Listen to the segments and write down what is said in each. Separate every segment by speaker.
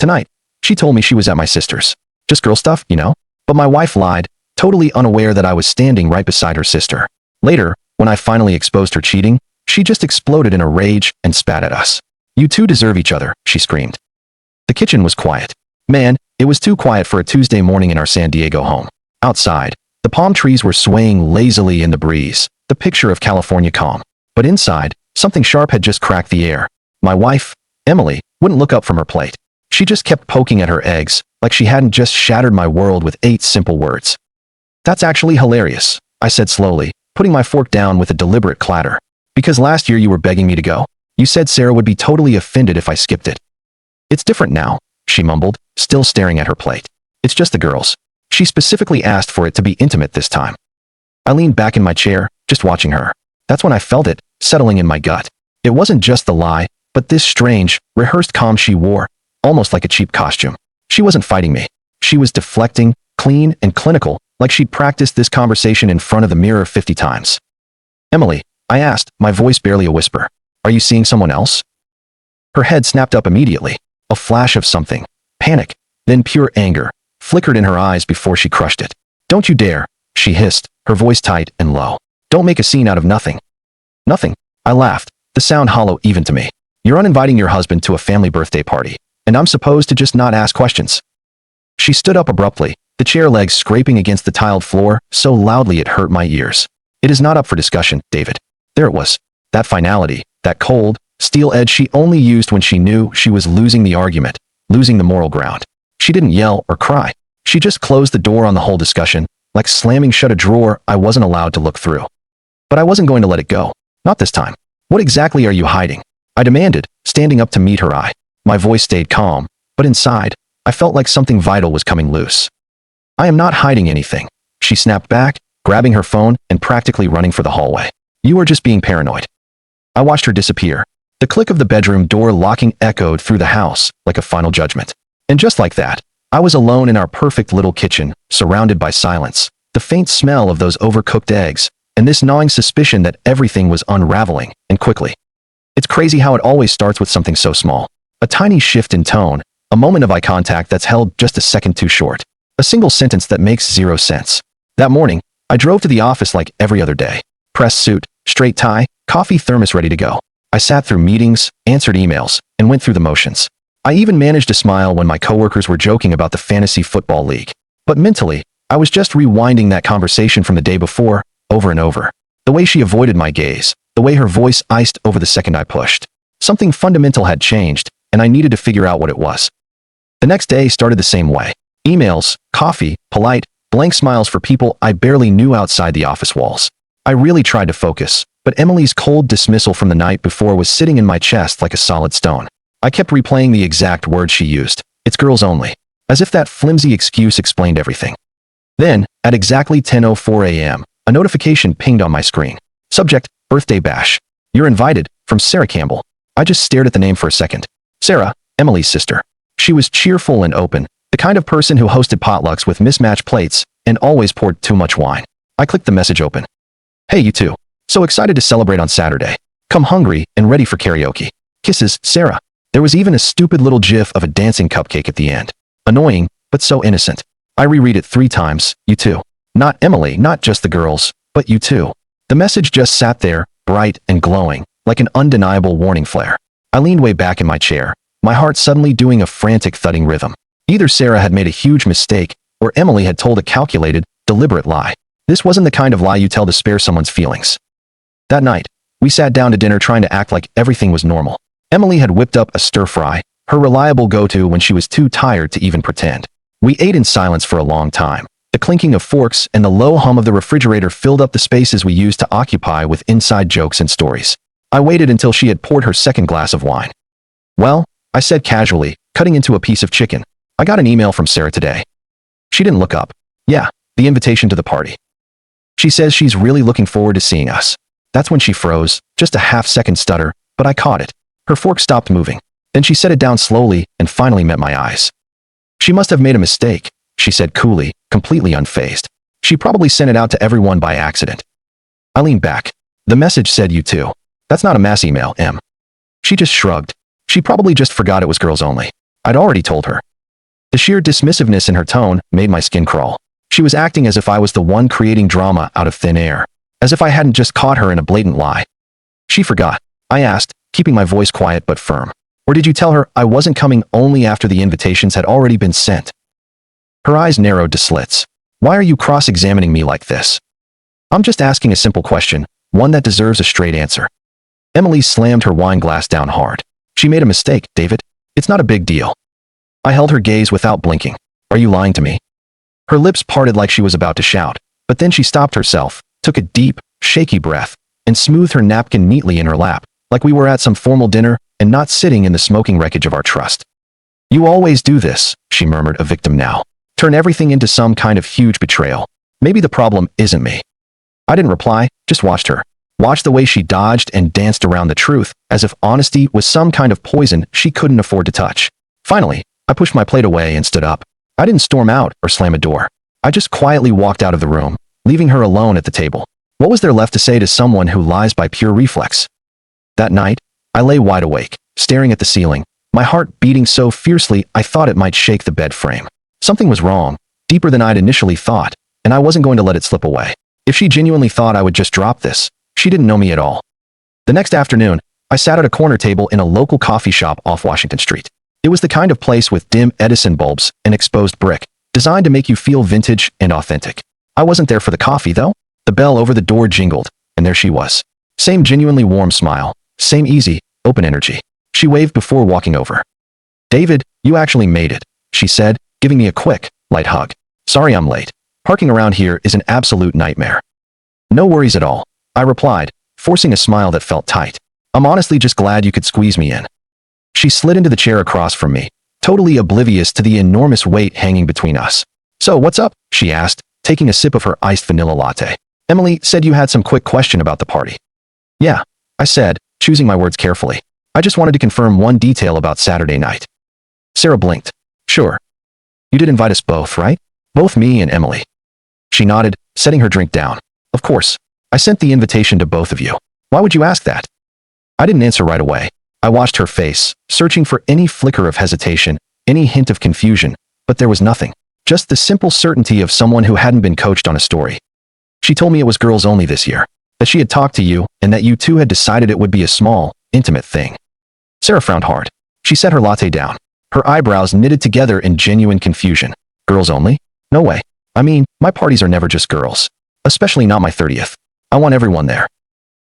Speaker 1: Tonight, she told me she was at my sister's. Just girl stuff, you know? But my wife lied, totally unaware that I was standing right beside her sister. Later, when I finally exposed her cheating, she just exploded in a rage and spat at us. You two deserve each other, she screamed. The kitchen was quiet. Man, it was too quiet for a Tuesday morning in our San Diego home. Outside, the palm trees were swaying lazily in the breeze, the picture of California calm. But inside, something sharp had just cracked the air. My wife, Emily, wouldn't look up from her plate. She just kept poking at her eggs, like she hadn't just shattered my world with 8 simple words. That's actually hilarious, I said slowly, putting my fork down with a deliberate clatter. Because last year you were begging me to go. You said Sarah would be totally offended if I skipped it. It's different now, she mumbled, still staring at her plate. It's just the girls. She specifically asked for it to be intimate this time. I leaned back in my chair, just watching her. That's when I felt it, settling in my gut. It wasn't just the lie, but this strange, rehearsed calm she wore, almost like a cheap costume. She wasn't fighting me. She was deflecting, clean and clinical, like she'd practiced this conversation in front of the mirror 50 times. Emily, I asked, my voice barely a whisper. Are you seeing someone else? Her head snapped up immediately. A flash of something. Panic, then pure anger, flickered in her eyes before she crushed it. Don't you dare, she hissed, her voice tight and low. Don't make a scene out of nothing. Nothing. I laughed, the sound hollow even to me. You're uninviting your husband to a family birthday party, and I'm supposed to just not ask questions. She stood up abruptly, the chair legs scraping against the tiled floor so loudly it hurt my ears. It is not up for discussion, David. There it was. That finality, that cold, steel edge she only used when she knew she was losing the argument, losing the moral ground. She didn't yell or cry. She just closed the door on the whole discussion, like slamming shut a drawer I wasn't allowed to look through. But I wasn't going to let it go. Not this time. What exactly are you hiding? I demanded, standing up to meet her eye. My voice stayed calm, but inside, I felt like something vital was coming loose. I am not hiding anything. She snapped back, grabbing her phone and practically running for the hallway. You are just being paranoid. I watched her disappear. The click of the bedroom door locking echoed through the house like a final judgment. And just like that, I was alone in our perfect little kitchen, surrounded by silence, the faint smell of those overcooked eggs, and this gnawing suspicion that everything was unraveling, and quickly. It's crazy how it always starts with something so small. A tiny shift in tone, a moment of eye contact that's held just a second too short. A single sentence that makes zero sense. That morning, I drove to the office like every other day. Press suit, straight tie, coffee thermos ready to go. I sat through meetings, answered emails, and went through the motions. I even managed to smile when my coworkers were joking about the fantasy football league. But mentally, I was just rewinding that conversation from the day before, over and over. The way she avoided my gaze, the way her voice iced over the second I pushed. Something fundamental had changed, and I needed to figure out what it was. The next day started the same way. Emails, coffee, polite, blank smiles for people I barely knew outside the office walls. I really tried to focus, but Emily's cold dismissal from the night before was sitting in my chest like a solid stone. I kept replaying the exact words she used. It's girls only. As if that flimsy excuse explained everything. Then, at exactly 10:04 a.m., a notification pinged on my screen. Subject, birthday bash. You're invited, from Sarah Campbell. I just stared at the name for a second. Sarah, Emily's sister. She was cheerful and open, the kind of person who hosted potlucks with mismatched plates and always poured too much wine. I clicked the message open. Hey, you two. So excited to celebrate on Saturday. Come hungry and ready for karaoke. Kisses, Sarah. There was even a stupid little gif of a dancing cupcake at the end. Annoying, but so innocent. I reread it 3 times, you too. Not Emily, not just the girls, but you too. The message just sat there, bright and glowing, like an undeniable warning flare. I leaned way back in my chair, my heart suddenly doing a frantic thudding rhythm. Either Sarah had made a huge mistake, or Emily had told a calculated, deliberate lie. This wasn't the kind of lie you tell to spare someone's feelings. That night, we sat down to dinner trying to act like everything was normal. Emily had whipped up a stir-fry, her reliable go-to when she was too tired to even pretend. We ate in silence for a long time. The clinking of forks and the low hum of the refrigerator filled up the spaces we used to occupy with inside jokes and stories. I waited until she had poured her second glass of wine. Well, I said casually, cutting into a piece of chicken. I got an email from Sarah today. She didn't look up. Yeah, the invitation to the party. She says she's really looking forward to seeing us. That's when she froze, just a half-second stutter, but I caught it. Her fork stopped moving. Then she set it down slowly and finally met my eyes. She must have made a mistake, she said coolly, completely unfazed. She probably sent it out to everyone by accident. I leaned back. The message said you too. That's not a mass email, Em. She just shrugged. She probably just forgot it was girls only. I'd already told her. The sheer dismissiveness in her tone made my skin crawl. She was acting as if I was the one creating drama out of thin air, as if I hadn't just caught her in a blatant lie. She forgot, I asked, keeping my voice quiet but firm. Or did you tell her I wasn't coming only after the invitations had already been sent? Her eyes narrowed to slits. Why are you cross-examining me like this? I'm just asking a simple question, one that deserves a straight answer. Emily slammed her wine glass down hard. She made a mistake, David. It's not a big deal. I held her gaze without blinking. Are you lying to me? Her lips parted like she was about to shout, but then she stopped herself, took a deep, shaky breath, and smoothed her napkin neatly in her lap, like we were at some formal dinner and not sitting in the smoking wreckage of our trust. You always do this, she murmured, a victim now. Turn everything into some kind of huge betrayal. Maybe the problem isn't me. I didn't reply, just watched her. Watched the way she dodged and danced around the truth, as if honesty was some kind of poison she couldn't afford to touch. Finally, I pushed my plate away and stood up. I didn't storm out or slam a door. I just quietly walked out of the room, leaving her alone at the table. What was there left to say to someone who lies by pure reflex? That night, I lay wide awake, staring at the ceiling, my heart beating so fiercely I thought it might shake the bed frame. Something was wrong, deeper than I'd initially thought, and I wasn't going to let it slip away. If she genuinely thought I would just drop this, she didn't know me at all. The next afternoon, I sat at a corner table in a local coffee shop off Washington Street. It was the kind of place with dim Edison bulbs and exposed brick, designed to make you feel vintage and authentic. I wasn't there for the coffee, though. The bell over the door jingled, and there she was. Same genuinely warm smile, same easy, open energy. She waved before walking over. David, you actually made it, she said, giving me a quick, light hug. Sorry I'm late. Parking around here is an absolute nightmare. No worries at all, I replied, forcing a smile that felt tight. I'm honestly just glad you could squeeze me in. She slid into the chair across from me, totally oblivious to the enormous weight hanging between us. So what's up? She asked, taking a sip of her iced vanilla latte. Emily said you had some quick question about the party. Yeah, I said, choosing my words carefully. I just wanted to confirm one detail about Saturday night. Sarah blinked. Sure. You did invite us both, right? Both me and Emily. She nodded, setting her drink down. Of course. I sent the invitation to both of you. Why would you ask that? I didn't answer right away. I watched her face, searching for any flicker of hesitation, any hint of confusion, but there was nothing. Just the simple certainty of someone who hadn't been coached on a story. She told me it was girls only this year, that she had talked to you, and that you two had decided it would be a small, intimate thing. Sarah frowned hard. She set her latte down. Her eyebrows knitted together in genuine confusion. Girls only? No way. I mean, my parties are never just girls. Especially not my 30th. I want everyone there.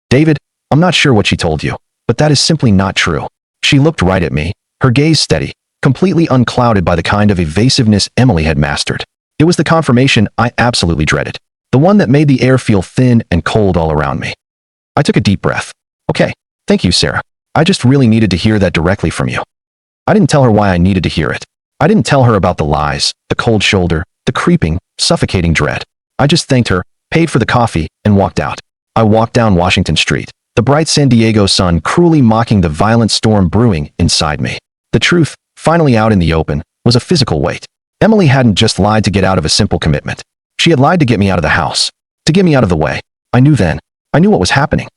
Speaker 1: David, I'm not sure what she told you, but that is simply not true. She looked right at me, her gaze steady, completely unclouded by the kind of evasiveness Emily had mastered. It was the confirmation I absolutely dreaded. The one that made the air feel thin and cold all around me. I took a deep breath. Okay, thank you, Sarah. I just really needed to hear that directly from you. I didn't tell her why I needed to hear it. I didn't tell her about the lies, the cold shoulder, the creeping, suffocating dread. I just thanked her, paid for the coffee, and walked out. I walked down Washington Street, the bright San Diego sun cruelly mocking the violent storm brewing inside me. The truth, finally out in the open, was a physical weight. Emily hadn't just lied to get out of a simple commitment. She had lied to get me out of the house, to get me out of the way. I knew then. I knew what was happening.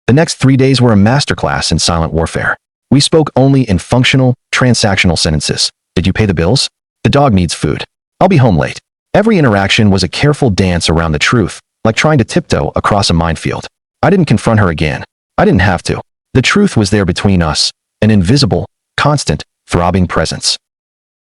Speaker 1: The next 3 days were a masterclass in silent warfare. We spoke only in functional, transactional sentences. Did you pay the bills? The dog needs food. I'll be home late. Every interaction was a careful dance around the truth, like trying to tiptoe across a minefield. I didn't confront her again. I didn't have to. The truth was there between us, an invisible, constant, throbbing presence.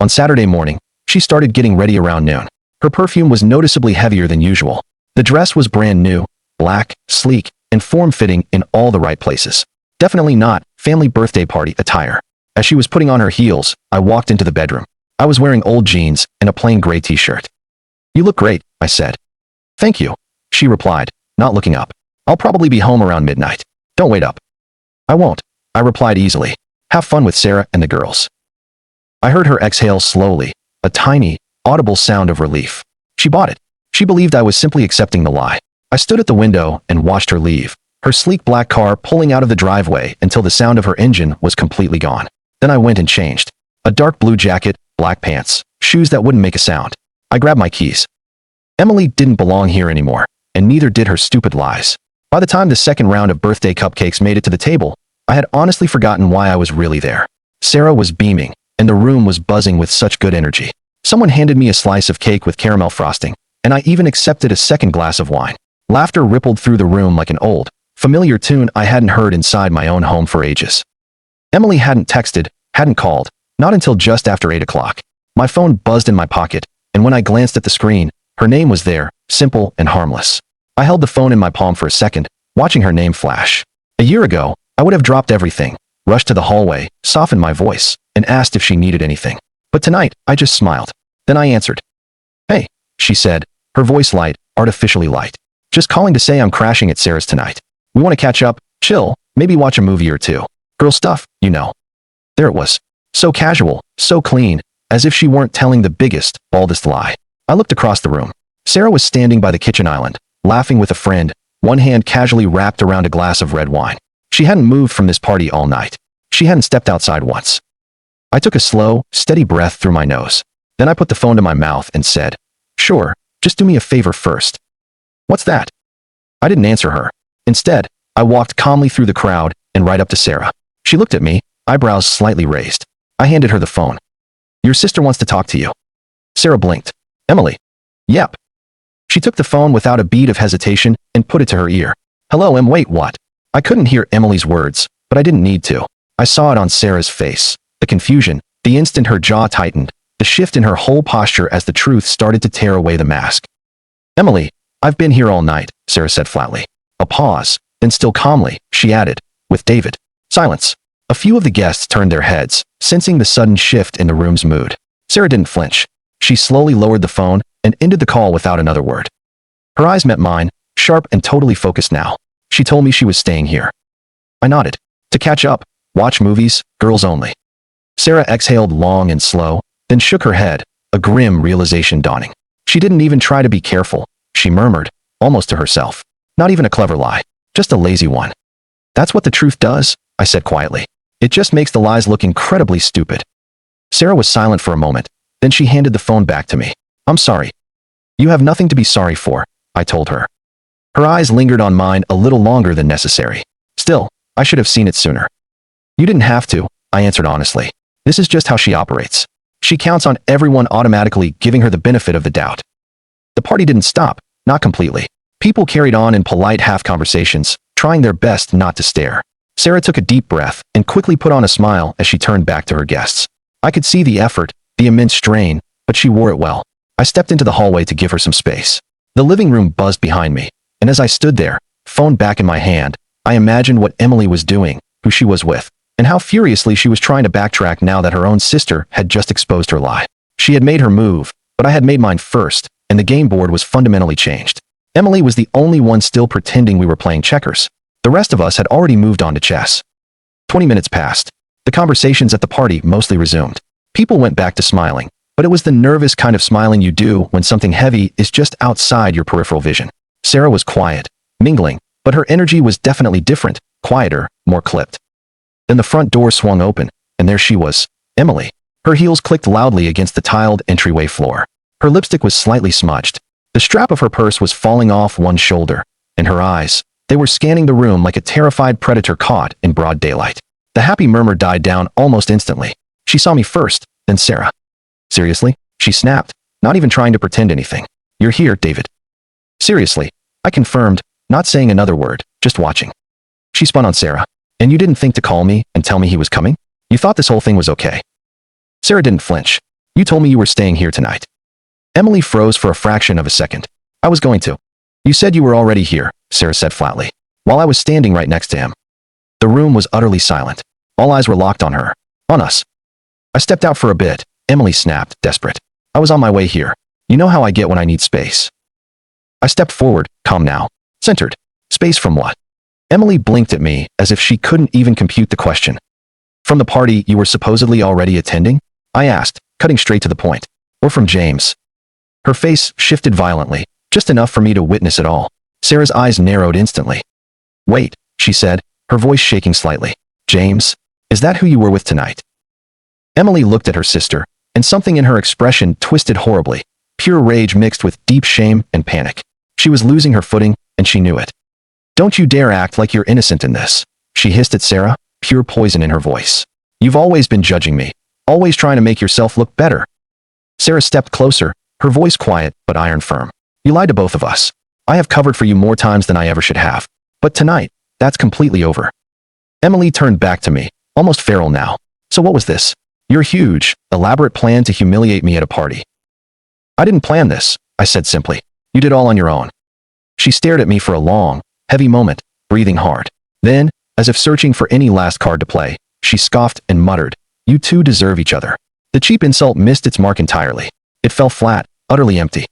Speaker 1: On Saturday morning, she started getting ready around noon. Her perfume was noticeably heavier than usual. The dress was brand new, black, sleek, and form-fitting in all the right places. Definitely not family birthday party attire. As she was putting on her heels, I walked into the bedroom. I was wearing old jeans and a plain gray t-shirt. You look great, I said. Thank you, she replied, not looking up. I'll probably be home around midnight. Don't wait up. I won't, I replied easily. Have fun with Sarah and the girls. I heard her exhale slowly, a tiny, audible sound of relief. She bought it. She believed I was simply accepting the lie. I stood at the window and watched her leave, her sleek black car pulling out of the driveway until the sound of her engine was completely gone. Then I went and changed. A dark blue jacket, black pants, shoes that wouldn't make a sound. I grabbed my keys. Emily didn't belong here anymore, and neither did her stupid lies. By the time the second round of birthday cupcakes made it to the table, I had honestly forgotten why I was really there. Sarah was beaming, and the room was buzzing with such good energy. Someone handed me a slice of cake with caramel frosting, and I even accepted a second glass of wine. Laughter rippled through the room like an old, familiar tune I hadn't heard inside my own home for ages. Emily hadn't texted, hadn't called, not until just after 8 o'clock. My phone buzzed in my pocket, and when I glanced at the screen, her name was there, simple and harmless. I held the phone in my palm for a second, watching her name flash. A year ago, I would have dropped everything, rushed to the hallway, softened my voice, and asked if she needed anything. But tonight, I just smiled. Then I answered. "Hey," she said, her voice light, artificially light. "Just calling to say I'm crashing at Sarah's tonight. We want to catch up, chill, maybe watch a movie or two. Girl stuff, you know." There it was. So casual, so clean, as if she weren't telling the biggest, baldest lie. I looked across the room. Sarah was standing by the kitchen island, laughing with a friend, one hand casually wrapped around a glass of red wine. She hadn't moved from this party all night. She hadn't stepped outside once. I took a slow, steady breath through my nose. Then I put the phone to my mouth and said, "Sure, just do me a favor first." "What's that?" I didn't answer her. Instead, I walked calmly through the crowd and right up to Sarah. She looked at me, eyebrows slightly raised. I handed her the phone. "Your sister wants to talk to you." Sarah blinked. "Emily?" "Yep." She took the phone without a beat of hesitation and put it to her ear. "Hello, wait, what?" I couldn't hear Emily's words, but I didn't need to. I saw it on Sarah's face. The confusion, the instant her jaw tightened, the shift in her whole posture as the truth started to tear away the mask. "Emily, I've been here all night," Sarah said flatly. A pause, then still calmly, she added, "with David." Silence. A few of the guests turned their heads, sensing the sudden shift in the room's mood. Sarah didn't flinch. She slowly lowered the phone and ended the call without another word. Her eyes met mine, sharp and totally focused now. She told me she was staying here. I nodded. To catch up, watch movies, girls only. Sarah exhaled long and slow, then shook her head, a grim realization dawning. She didn't even try to be careful, she murmured, almost to herself. Not even a clever lie, just a lazy one. "That's what the truth does," I said quietly. "It just makes the lies look incredibly stupid." Sarah was silent for a moment, then she handed the phone back to me. "I'm sorry." "You have nothing to be sorry for," I told her. Her eyes lingered on mine a little longer than necessary. Still, I should have seen it sooner. "You didn't have to," I answered honestly. "This is just how she operates. She counts on everyone automatically giving her the benefit of the doubt." The party didn't stop, not completely. People carried on in polite half-conversations, trying their best not to stare. Sarah took a deep breath and quickly put on a smile as she turned back to her guests. I could see the effort, the immense strain, but she wore it well. I stepped into the hallway to give her some space. The living room buzzed behind me, and as I stood there, phone back in my hand, I imagined what Emily was doing, who she was with, and how furiously she was trying to backtrack now that her own sister had just exposed her lie. She had made her move, but I had made mine first, and the game board was fundamentally changed. Emily was the only one still pretending we were playing checkers. The rest of us had already moved on to chess. 20 minutes passed. The conversations at the party mostly resumed. People went back to smiling, but it was the nervous kind of smiling you do when something heavy is just outside your peripheral vision. Sarah was quiet, mingling, but her energy was definitely different, quieter, more clipped. Then the front door swung open, and there she was, Emily. Her heels clicked loudly against the tiled entryway floor. Her lipstick was slightly smudged. The strap of her purse was falling off one shoulder, and her eyes, they were scanning the room like a terrified predator caught in broad daylight. The happy murmur died down almost instantly. She saw me first, then Sarah. "Seriously?" she snapped, not even trying to pretend anything. "You're here, David." "Seriously," I confirmed, not saying another word, just watching. She spun on Sarah. "And you didn't think to call me and tell me he was coming? You thought this whole thing was okay?" Sarah didn't flinch. "You told me you were staying here tonight." Emily froze for a fraction of a second. "I was going to." "You said you were already here," Sarah said flatly, while I was standing right next to him. The room was utterly silent. All eyes were locked on her. On us. "I stepped out for a bit," Emily snapped, desperate. "I was on my way here. You know how I get when I need space." I stepped forward, calm now. Centered. "Space from what?" Emily blinked at me as if she couldn't even compute the question. "From the party you were supposedly already attending?" I asked, cutting straight to the point. "Or from James?" Her face shifted violently, just enough for me to witness it all. Sarah's eyes narrowed instantly. "Wait," she said, her voice shaking slightly. "James? Is that who you were with tonight?" Emily looked at her sister, and something in her expression twisted horribly, pure rage mixed with deep shame and panic. She was losing her footing, and she knew it. "Don't you dare act like you're innocent in this," she hissed at Sarah, pure poison in her voice. "You've always been judging me, Always trying to make yourself look better. Sarah stepped closer, her voice quiet but iron firm. You lied to both of us. I have covered for you more times than I ever should have. But tonight, that's completely over. Emily turned back to me, almost feral now. So what was this? Your huge, elaborate plan to humiliate me at a party. I didn't plan this, I said simply. You did all on your own. She stared at me for a long, heavy moment, breathing hard. Then, as if searching for any last card to play, she scoffed and muttered, You two deserve each other. The cheap insult missed its mark entirely. It fell flat, utterly empty.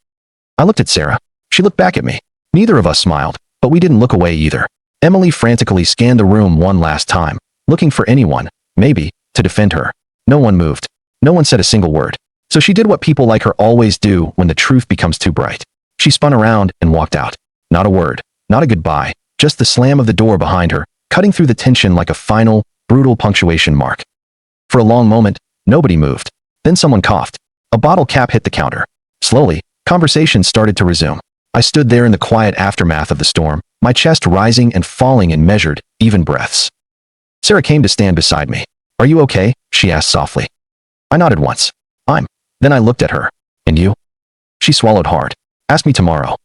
Speaker 1: I looked at Sarah. She looked back at me. Neither of us smiled, but we didn't look away either. Emily frantically scanned the room one last time, looking for anyone, maybe, to defend her. No one moved. No one said a single word. So she did what people like her always do when the truth becomes too bright. She spun around and walked out. Not a word, not a goodbye, just the slam of the door behind her, cutting through the tension like a final, brutal punctuation mark. For a long moment, nobody moved. Then someone coughed. A bottle cap hit the counter. Slowly, conversation started to resume. I stood there in the quiet aftermath of the storm, my chest rising and falling in measured, even breaths. Sarah came to stand beside me. Are you okay? She asked softly. I nodded once. Then I looked at her. And you? She swallowed hard. Ask me tomorrow.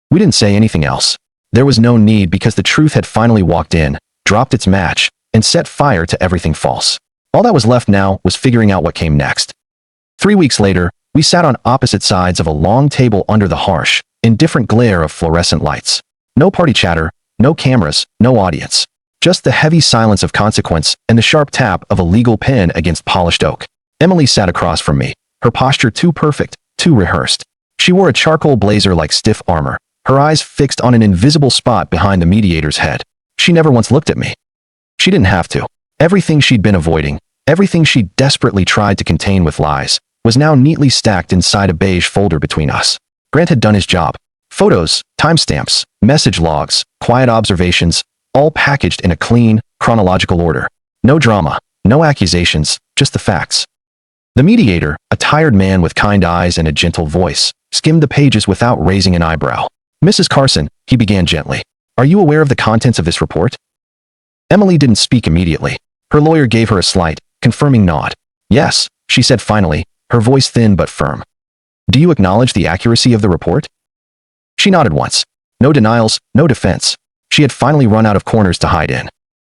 Speaker 1: We didn't say anything else. There was no need because the truth had finally walked in, dropped its match, and set fire to everything false. All that was left now was figuring out what came next. 3 weeks later, we sat on opposite sides of a long table under the harsh, indifferent glare of fluorescent lights. No party chatter, no cameras, no audience. Just the heavy silence of consequence and the sharp tap of a legal pen against polished oak. Emily sat across from me, her posture too perfect, too rehearsed. She wore a charcoal blazer like stiff armor, her eyes fixed on an invisible spot behind the mediator's head. She never once looked at me. She didn't have to. Everything she'd been avoiding, everything she desperately tried to contain with lies, was now neatly stacked inside a beige folder between us. Grant had done his job. Photos, timestamps, message logs, quiet observations, all packaged in a clean, chronological order. No drama, no accusations, just the facts. The mediator, a tired man with kind eyes and a gentle voice, skimmed the pages without raising an eyebrow. Mrs. Carson, he began gently. Are you aware of the contents of this report? Emily didn't speak immediately. Her lawyer gave her a slight, confirming nod. Yes, she said finally, her voice thin but firm. Do you acknowledge the accuracy of the report? She nodded once. No denials, no defense. She had finally run out of corners to hide in.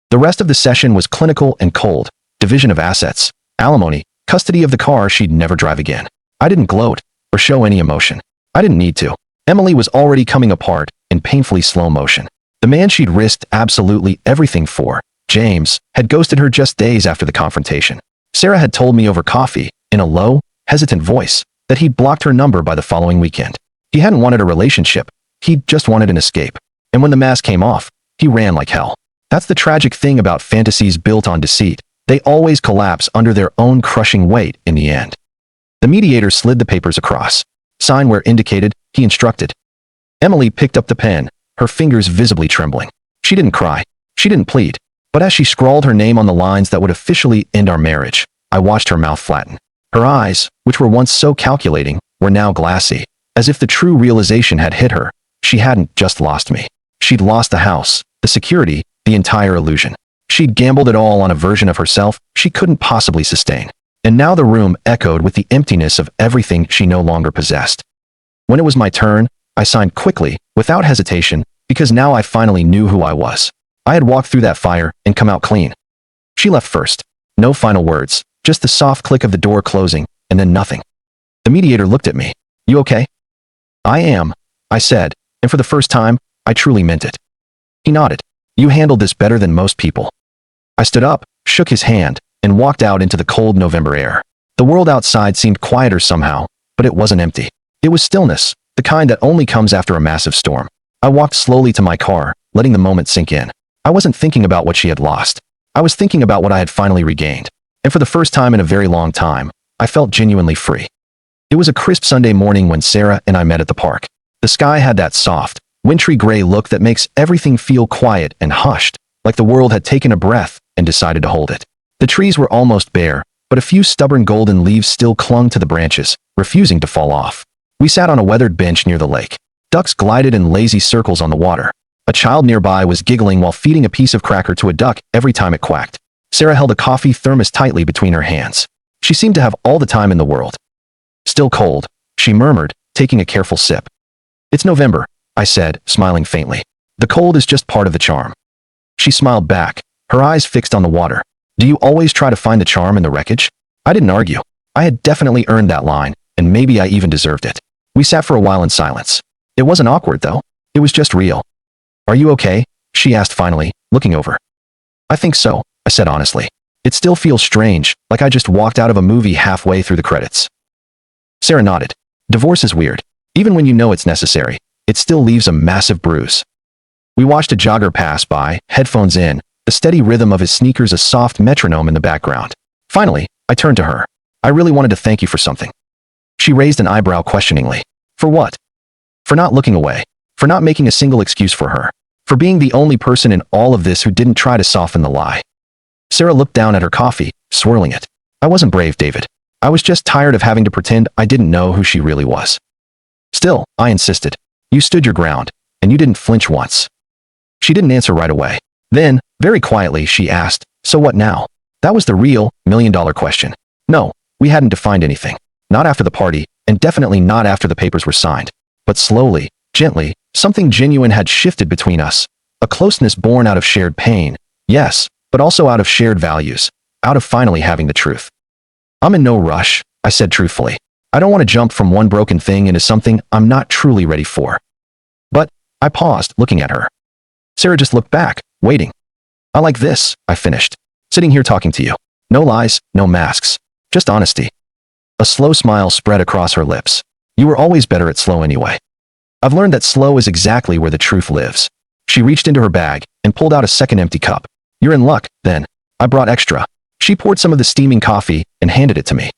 Speaker 1: The rest of the session was clinical and cold. Division of assets, alimony, custody of the car she'd never drive again. I didn't gloat or show any emotion. I didn't need to. Emily was already coming apart in painfully slow motion. The man she'd risked absolutely everything for, James, had ghosted her just days after the confrontation. Sarah had told me over coffee, in a low, hesitant voice, that he'd blocked her number by the following weekend. He hadn't wanted a relationship. He just wanted an escape. And when the mask came off, he ran like hell. That's the tragic thing about fantasies built on deceit. They always collapse under their own crushing weight in the end. The mediator slid the papers across. Sign where indicated, he instructed. Emily picked up the pen, her fingers visibly trembling. She didn't cry. She didn't plead. But as she scrawled her name on the lines that would officially end our marriage, I watched her mouth flatten. Her eyes, which were once so calculating, were now glassy, as if the true realization had hit her. She hadn't just lost me. She'd lost the house, the security, the entire illusion. She'd gambled it all on a version of herself she couldn't possibly sustain. And now the room echoed with the emptiness of everything she no longer possessed. When it was my turn, I signed quickly, without hesitation, because now I finally knew who I was. I had walked through that fire and come out clean. She left first. No final words, just the soft click of the door closing, and then nothing. The mediator looked at me. You okay? I am, I said, and for the first time, I truly meant it. He nodded. You handled this better than most people. I stood up, shook his hand, and walked out into the cold November air. The world outside seemed quieter somehow, but it wasn't empty. It was stillness, the kind that only comes after a massive storm. I walked slowly to my car, letting the moment sink in. I wasn't thinking about what she had lost. I was thinking about what I had finally regained. And for the first time in a very long time, I felt genuinely free. It was a crisp Sunday morning when Sarah and I met at the park. The sky had that soft, wintry gray look that makes everything feel quiet and hushed, like the world had taken a breath and decided to hold it. The trees were almost bare, but a few stubborn golden leaves still clung to the branches, refusing to fall off. We sat on a weathered bench near the lake. Ducks glided in lazy circles on the water. A child nearby was giggling while feeding a piece of cracker to a duck every time it quacked. Sarah held a coffee thermos tightly between her hands. She seemed to have all the time in the world. Still cold, she murmured, taking a careful sip. It's November, I said, smiling faintly. The cold is just part of the charm. She smiled back, her eyes fixed on the water. Do you always try to find the charm in the wreckage? I didn't argue. I had definitely earned that line, and maybe I even deserved it. We sat for a while in silence. It wasn't awkward, though. It was just real. Are you okay? She asked finally, looking over. I think so, I said honestly. It still feels strange, like I just walked out of a movie halfway through the credits. Sarah nodded. Divorce is weird. Even when you know it's necessary, it still leaves a massive bruise. We watched a jogger pass by, headphones in, the steady rhythm of his sneakers a soft metronome in the background. Finally, I turned to her. I really wanted to thank you for something. She raised an eyebrow questioningly. For what? For not looking away. For not making a single excuse for her. For being the only person in all of this who didn't try to soften the lie. Sarah looked down at her coffee, swirling it. I wasn't brave, David. I was just tired of having to pretend I didn't know who she really was. Still, I insisted. You stood your ground, and you didn't flinch once. She didn't answer right away. Then, very quietly, she asked, so what now? That was the real, million-dollar question. No, we hadn't defined anything. Not after the party, and definitely not after the papers were signed. But slowly, gently, something genuine had shifted between us. A closeness born out of shared pain. Yes, but also out of shared values. Out of finally having the truth. I'm in no rush, I said truthfully. I don't want to jump from one broken thing into something I'm not truly ready for. But, I paused, looking at her. Sarah just looked back, waiting. I like this, I finished. Sitting here talking to you. No lies, no masks. Just honesty. A slow smile spread across her lips. You were always better at slow anyway. I've learned that slow is exactly where the truth lives. She reached into her bag and pulled out a second empty cup. You're in luck, then. I brought extra. She poured some of the steaming coffee and handed it to me.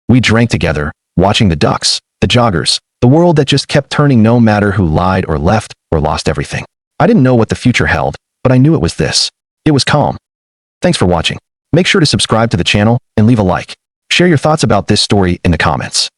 Speaker 1: We drank together, watching the ducks, the joggers, the world that just kept turning no matter who lied or left or lost everything. I didn't know what the future held, but I knew it was this. It was calm. Thanks for watching. Make sure to subscribe to the channel and leave a like. Share your thoughts about this story in the comments.